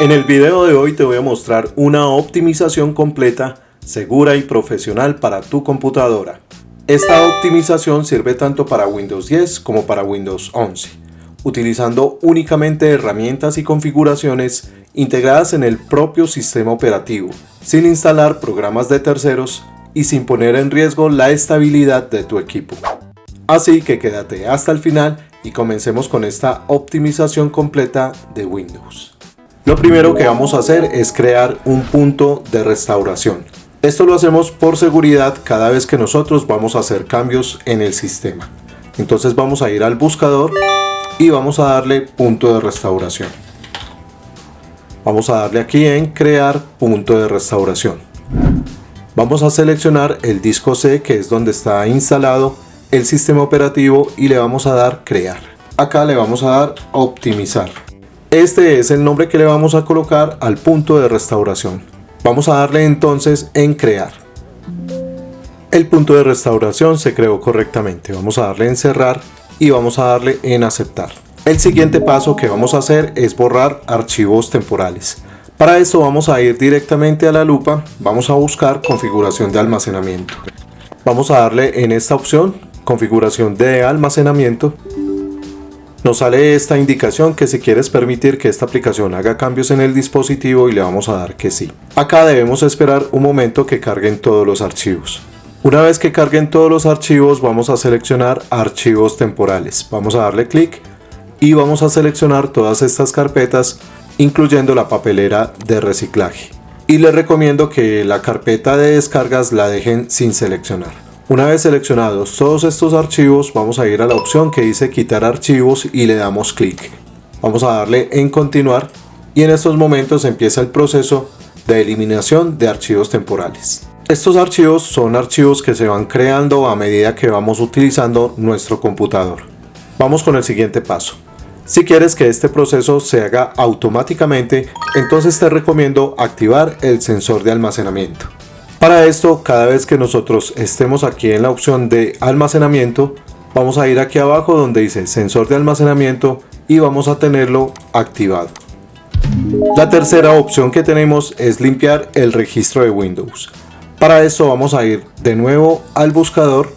En el video de hoy te voy a mostrar una optimización completa, segura y profesional para tu computadora. Esta optimización sirve tanto para Windows 10 como para Windows 11, utilizando únicamente herramientas y configuraciones integradas en el propio sistema operativo, sin instalar programas de terceros y sin poner en riesgo la estabilidad de tu equipo. Así que quédate hasta el final y comencemos con esta optimización completa de Windows. Lo primero que vamos a hacer es crear un punto de restauración. Esto lo hacemos por seguridad cada vez que nosotros vamos a hacer cambios en el sistema. Entonces vamos a ir al buscador y vamos a darle punto de restauración. Vamos a darle aquí en crear punto de restauración. Vamos a seleccionar el disco C, que es donde está instalado el sistema operativo, y le vamos a dar crear. Acá le vamos a dar optimizar. Este es el nombre que le vamos a colocar al punto de restauración. Vamos a darle entonces en crear. El punto de restauración se creó correctamente. Vamos a darle en cerrar y vamos a darle en aceptar. El siguiente paso que vamos a hacer es borrar archivos temporales. Para esto vamos a ir directamente a la lupa, vamos a buscar configuración de almacenamiento. Vamos a darle en esta opción, configuración de almacenamiento. Nos sale esta indicación que si quieres permitir que esta aplicación haga cambios en el dispositivo, y le vamos a dar que sí. Acá debemos esperar un momento que carguen todos los archivos. Una vez que carguen todos los archivos, vamos a seleccionar archivos temporales. Vamos a darle clic y vamos a seleccionar todas estas carpetas, incluyendo la papelera de reciclaje. Y les recomiendo que la carpeta de descargas la dejen sin seleccionar. Una vez seleccionados todos estos archivos, vamos a ir a la opción que dice quitar archivos y le damos clic. Vamos a darle en continuar y en estos momentos empieza el proceso de eliminación de archivos temporales. Estos archivos son archivos que se van creando a medida que vamos utilizando nuestro computador. Vamos con el siguiente paso. Si quieres que este proceso se haga automáticamente, entonces te recomiendo activar el sensor de almacenamiento. Para esto, cada vez que nosotros estemos aquí en la opción de almacenamiento, vamos a ir aquí abajo donde dice sensor de almacenamiento y vamos a tenerlo activado. La tercera opción que tenemos es limpiar el registro de Windows. Para esto vamos a ir de nuevo al buscador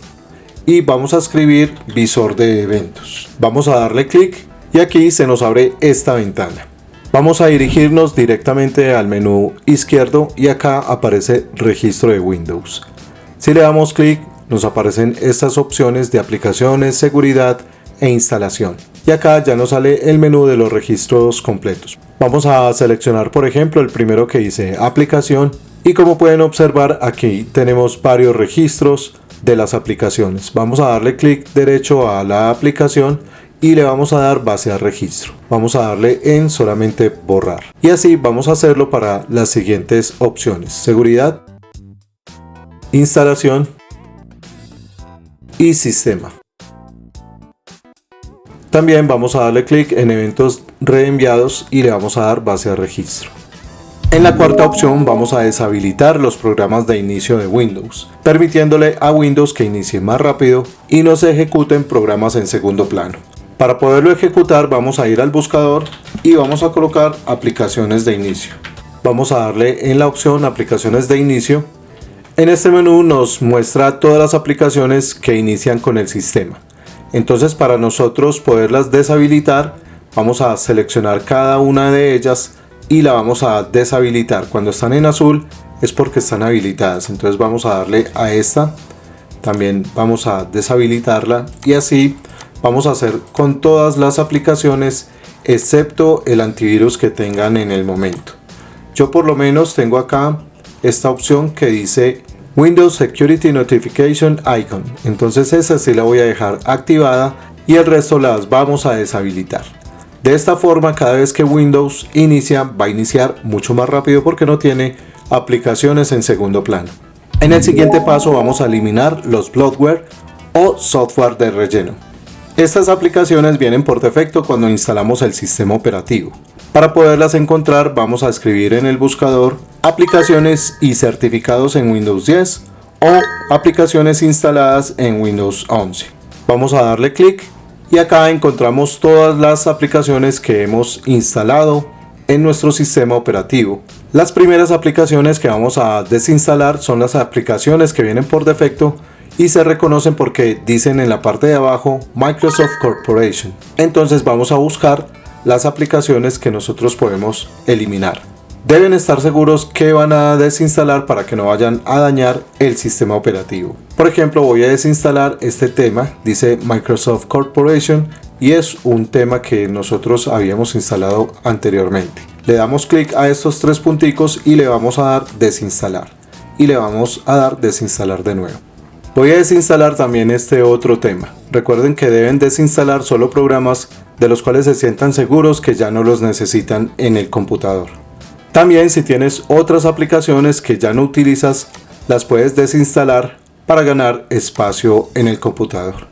y vamos a escribir visor de eventos. Vamos a darle clic y aquí se nos abre esta ventana. Vamos a dirigirnos directamente al menú izquierdo y acá aparece registro de Windows. Si le damos clic, nos aparecen estas opciones de aplicaciones, seguridad e instalación. Y acá ya nos sale el menú de los registros completos. Vamos a seleccionar, por ejemplo, el primero que dice aplicación. Y como pueden observar, aquí tenemos varios registros de las aplicaciones. Vamos a darle clic derecho a la aplicación y le vamos a dar base a registro. Vamos a darle en solamente borrar. Y así vamos a hacerlo para las siguientes opciones: seguridad, instalación y sistema. También vamos a darle clic en eventos reenviados y le vamos a dar base a registro. En la cuarta opción vamos a deshabilitar los programas de inicio de Windows, permitiéndole a Windows que inicie más rápido y no se ejecuten programas en segundo plano. Para poderlo ejecutar, vamos a ir al buscador y vamos a colocar aplicaciones de inicio. Vamos a darle en la opción aplicaciones de inicio. En este menú nos muestra todas las aplicaciones que inician con el sistema. Entonces, para nosotros poderlas deshabilitar, vamos a seleccionar cada una de ellas y la vamos a deshabilitar. Cuando están en azul es porque están habilitadas. Entonces vamos a darle a esta. También vamos a deshabilitarla y así vamos a hacer con todas las aplicaciones excepto el antivirus que tengan en el momento. Yo por lo menos tengo acá esta opción que dice Windows Security Notification Icon. Entonces esa sí la voy a dejar activada y el resto las vamos a deshabilitar. De esta forma, cada vez que Windows inicia, va a iniciar mucho más rápido porque no tiene aplicaciones en segundo plano. En el siguiente paso vamos a eliminar los bloatware o software de relleno. Estas aplicaciones vienen por defecto cuando instalamos el sistema operativo. Para poderlas encontrar, vamos a escribir en el buscador aplicaciones y certificados en Windows 10 o aplicaciones instaladas en Windows 11. Vamos a darle clic y acá encontramos todas las aplicaciones que hemos instalado en nuestro sistema operativo. Las primeras aplicaciones que vamos a desinstalar son las aplicaciones que vienen por defecto y se reconocen porque dicen en la parte de abajo Microsoft Corporation. Entonces vamos a buscar las aplicaciones que nosotros podemos eliminar. Deben estar seguros que van a desinstalar para que no vayan a dañar el sistema operativo. Por ejemplo, voy a desinstalar este tema, dice Microsoft Corporation, y es un tema que nosotros habíamos instalado anteriormente. Le damos clic a estos tres punticos y le vamos a dar desinstalar. Y le vamos a dar desinstalar de nuevo. Voy a desinstalar también este otro tema. Recuerden que deben desinstalar solo programas de los cuales se sientan seguros que ya no los necesitan en el computador. También si tienes otras aplicaciones que ya no utilizas, las puedes desinstalar para ganar espacio en el computador.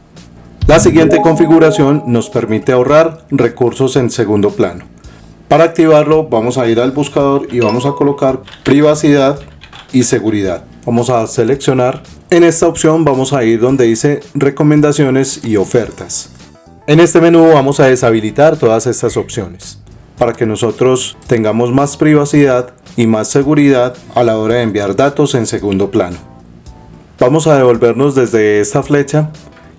La siguiente configuración nos permite ahorrar recursos en segundo plano. Para activarlo vamos a ir al buscador y vamos a colocar privacidad y seguridad. Vamos a seleccionar. En esta opción vamos a ir donde dice recomendaciones y ofertas. En este menú vamos a deshabilitar todas estas opciones para que nosotros tengamos más privacidad y más seguridad a la hora de enviar datos en segundo plano. Vamos a devolvernos desde esta flecha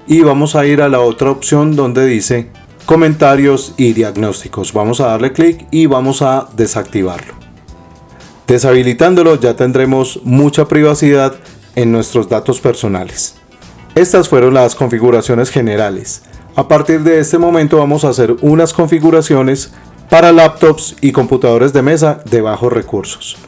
y vamos a ir a la otra opción donde dice comentarios y diagnósticos. Vamos a darle clic y vamos a desactivarlo. Deshabilitándolo ya tendremos mucha privacidad en nuestros datos personales. Estas fueron las configuraciones generales. A partir de este momento vamos a hacer unas configuraciones para laptops y computadores de mesa de bajos recursos.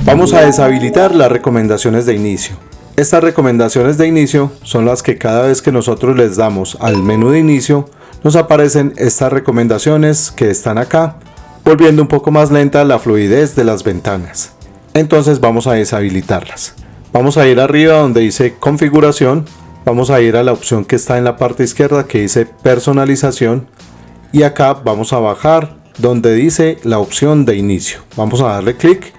Vamos a deshabilitar las recomendaciones de inicio. Estas recomendaciones de inicio son las que cada vez que nosotros les damos al menú de inicio nos aparecen estas recomendaciones que están acá, volviendo un poco más lenta la fluidez de las ventanas. Entonces vamos a deshabilitarlas. Vamos a ir arriba donde dice configuración, vamos a ir a la opción que está en la parte izquierda que dice personalización y acá vamos a bajar donde dice la opción de inicio. Vamos a darle clic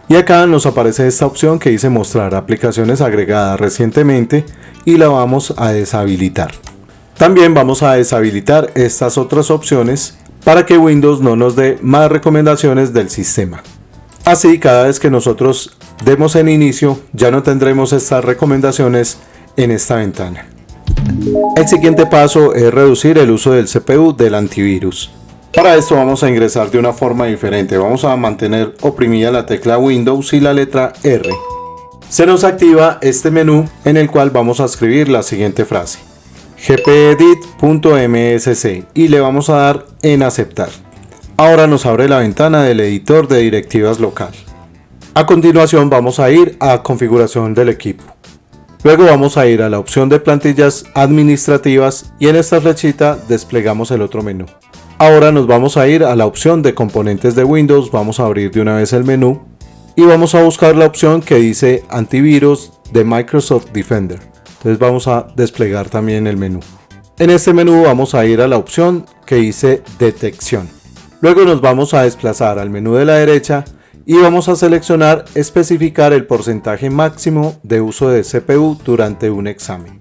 y acá nos aparece esta opción que dice mostrar aplicaciones agregadas recientemente y la vamos a deshabilitar. También vamos a deshabilitar estas otras opciones para que Windows no nos dé más recomendaciones del sistema. Así, cada vez que nosotros demos en inicio, ya no tendremos estas recomendaciones en esta ventana. El siguiente paso es reducir el uso del CPU del antivirus. Para esto vamos a ingresar de una forma diferente. Vamos a mantener oprimida la tecla Windows y la letra R. Se nos activa este menú en el cual vamos a escribir la siguiente frase: gpedit.msc y le vamos a dar en aceptar. Ahora nos abre la ventana del editor de directivas local. A continuación vamos a ir a configuración del equipo. Luego vamos a ir a la opción de plantillas administrativas y en esta flechita desplegamos el otro menú. Ahora nos vamos a ir a la opción de componentes de Windows, vamos a abrir de una vez el menú y vamos a buscar la opción que dice antivirus de Microsoft Defender. Entonces vamos a desplegar también el menú. En este menú vamos a ir a la opción que dice detección. Luego nos vamos a desplazar al menú de la derecha y vamos a seleccionar especificar el porcentaje máximo de uso de CPU durante un examen.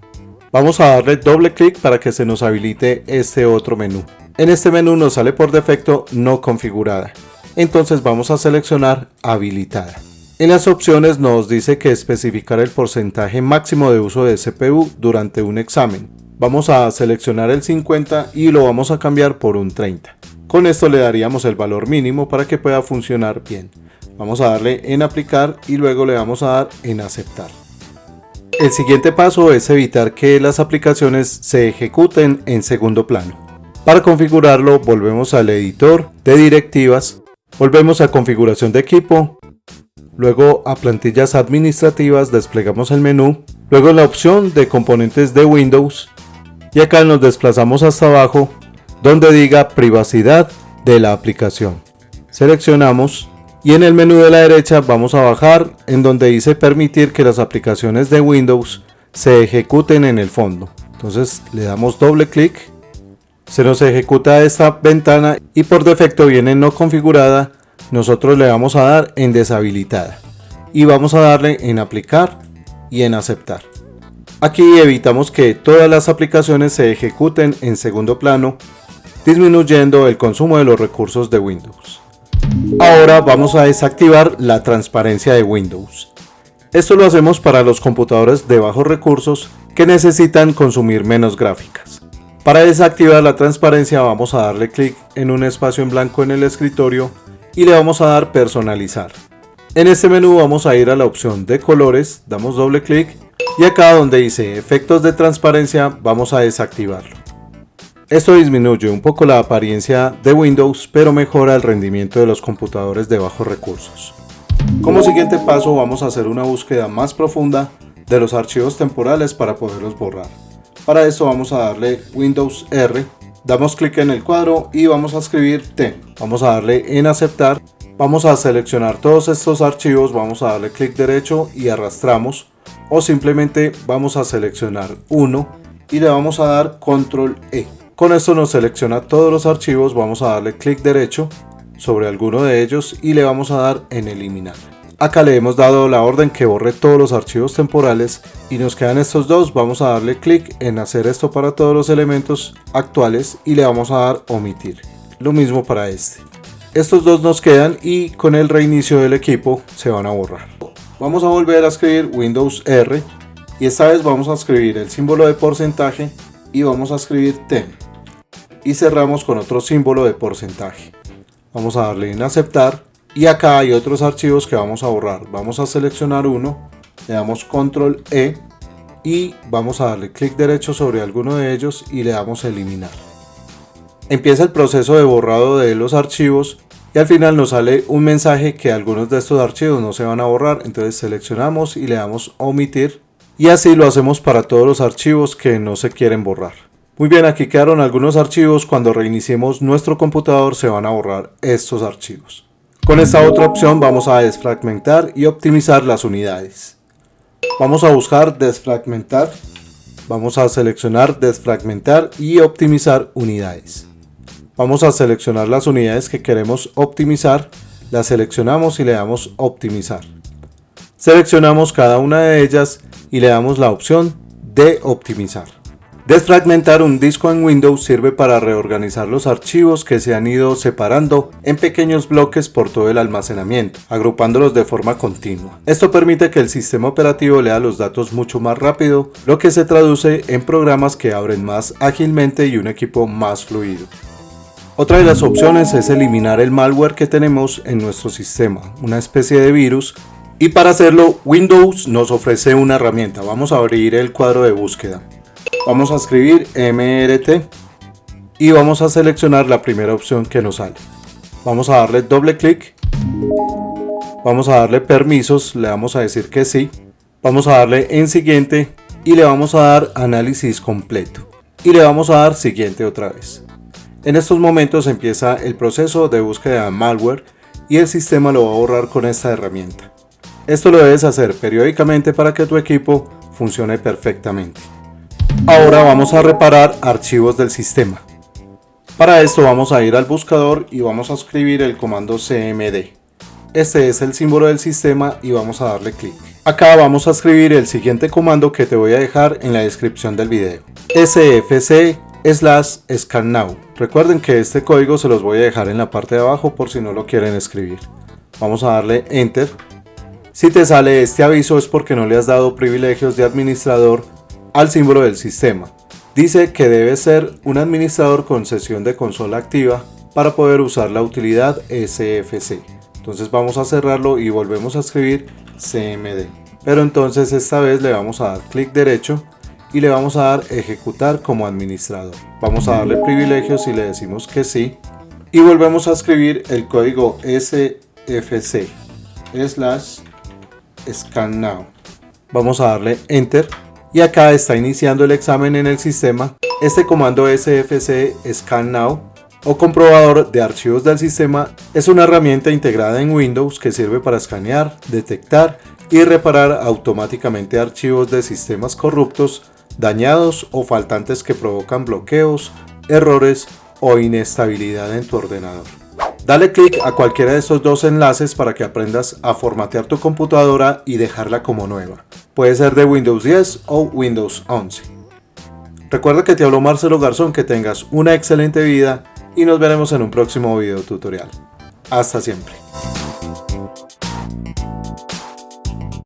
Vamos a darle doble clic para que se nos habilite este otro menú. En este menú nos sale por defecto no configurada. Entonces vamos a seleccionar habilitada. En las opciones nos dice que especificar el porcentaje máximo de uso de CPU durante un examen. Vamos a seleccionar el 50 y lo vamos a cambiar por un 30. Con esto le daríamos el valor mínimo para que pueda funcionar bien. Vamos a darle en aplicar y luego le vamos a dar en aceptar. El siguiente paso es evitar que las aplicaciones se ejecuten en segundo plano. Para configurarlo volvemos al editor de directivas, volvemos a configuración de equipo, luego a plantillas administrativas desplegamos el menú, luego la opción de componentes de Windows y acá nos desplazamos hasta abajo donde diga privacidad de la aplicación. Seleccionamos y en el menú de la derecha vamos a bajar en donde dice permitir que las aplicaciones de Windows se ejecuten en el fondo. Entonces le damos doble clic. Se nos ejecuta esta ventana y por defecto viene no configurada. Nosotros le vamos a dar en deshabilitada y vamos a darle en aplicar y en aceptar. Aquí evitamos que todas las aplicaciones se ejecuten en segundo plano, disminuyendo el consumo de los recursos de Windows. Ahora vamos a desactivar la transparencia de Windows. Esto lo hacemos para los computadores de bajos recursos que necesitan consumir menos gráficas. Para desactivar la transparencia vamos a darle clic en un espacio en blanco en el escritorio y le vamos a dar personalizar. En este menú vamos a ir a la opción de colores, damos doble clic y acá donde dice efectos de transparencia vamos a desactivarlo. Esto disminuye un poco la apariencia de Windows, pero mejora el rendimiento de los computadores de bajos recursos. Como siguiente paso vamos a hacer una búsqueda más profunda de los archivos temporales para poderlos borrar. Para esto vamos a darle Windows R, damos clic en el cuadro y vamos a escribir T. Vamos a darle en aceptar, vamos a seleccionar todos estos archivos, vamos a darle clic derecho y arrastramos, o simplemente vamos a seleccionar uno y le vamos a dar Control E. Con esto nos selecciona todos los archivos, vamos a darle clic derecho sobre alguno de ellos y le vamos a dar en eliminar. Acá le hemos dado la orden que borre todos los archivos temporales y nos quedan estos dos, vamos a darle clic en hacer esto para todos los elementos actuales y le vamos a dar omitir. Lo mismo para este. Estos dos nos quedan y con el reinicio del equipo se van a borrar. Vamos a volver a escribir Windows R y esta vez vamos a escribir el símbolo de porcentaje y vamos a escribir T. Y cerramos con otro símbolo de porcentaje. Vamos a darle en aceptar y acá hay otros archivos que vamos a borrar. Vamos a seleccionar uno, le damos Control E y vamos a darle clic derecho sobre alguno de ellos y le damos eliminar. Empieza el proceso de borrado de los archivos y al final nos sale un mensaje que algunos de estos archivos no se van a borrar, entonces seleccionamos y le damos omitir y así lo hacemos para todos los archivos que no se quieren borrar. Muy bien, aquí quedaron algunos archivos, cuando reiniciemos nuestro computador se van a borrar estos archivos. Con esta otra opción vamos a desfragmentar y optimizar las unidades. Vamos a buscar desfragmentar, vamos a seleccionar desfragmentar y optimizar unidades. Vamos a seleccionar las unidades que queremos optimizar, las seleccionamos y le damos optimizar. Seleccionamos cada una de ellas y le damos la opción de optimizar. Desfragmentar un disco en Windows sirve para reorganizar los archivos que se han ido separando en pequeños bloques por todo el almacenamiento, agrupándolos de forma continua. Esto permite que el sistema operativo lea los datos mucho más rápido, lo que se traduce en programas que abren más ágilmente y un equipo más fluido. Otra de las opciones es eliminar el malware que tenemos en nuestro sistema, una especie de virus, y para hacerlo Windows nos ofrece una herramienta. Vamos a abrir el cuadro de búsqueda. Vamos a escribir MRT y vamos a seleccionar la primera opción que nos sale. Vamos a darle doble clic, vamos a darle permisos, le vamos a decir que sí, vamos a darle en siguiente y le vamos a dar análisis completo y le vamos a dar siguiente otra vez. En estos momentos empieza el proceso de búsqueda de malware y el sistema lo va a borrar con esta herramienta. Esto lo debes hacer periódicamente para que tu equipo funcione perfectamente. Ahora vamos a reparar archivos del sistema. Para esto vamos a ir al buscador y vamos a escribir el comando cmd. Este es el símbolo del sistema y vamos a darle clic. Acá vamos a escribir el siguiente comando que te voy a dejar en la descripción del video. sfc/scannow. Recuerden que este código se los voy a dejar en la parte de abajo por si no lo quieren escribir. Vamos a darle enter. Si te sale este aviso es porque no le has dado privilegios de administrador al símbolo del sistema. Dice que debe ser un administrador con sesión de consola activa para poder usar la utilidad sfc. Entonces vamos a cerrarlo y volvemos a escribir cmd. Pero entonces esta vez le vamos a dar clic derecho y le vamos a dar ejecutar como administrador. Vamos a darle privilegios y le decimos que sí. Y volvemos a escribir el código sfc/scannow. Vamos a darle enter. Y acá está iniciando el examen en el sistema. Este comando sfc scannow o comprobador de archivos del sistema es una herramienta integrada en Windows que sirve para escanear, detectar y reparar automáticamente archivos de sistemas corruptos, dañados o faltantes que provocan bloqueos, errores o inestabilidad en tu ordenador. Dale clic a cualquiera de estos dos enlaces para que aprendas a formatear tu computadora y dejarla como nueva. Puede ser de Windows 10 o Windows 11. Recuerda que te habló Marcelo Garzón, que tengas una excelente vida y nos veremos en un próximo video tutorial. Hasta siempre.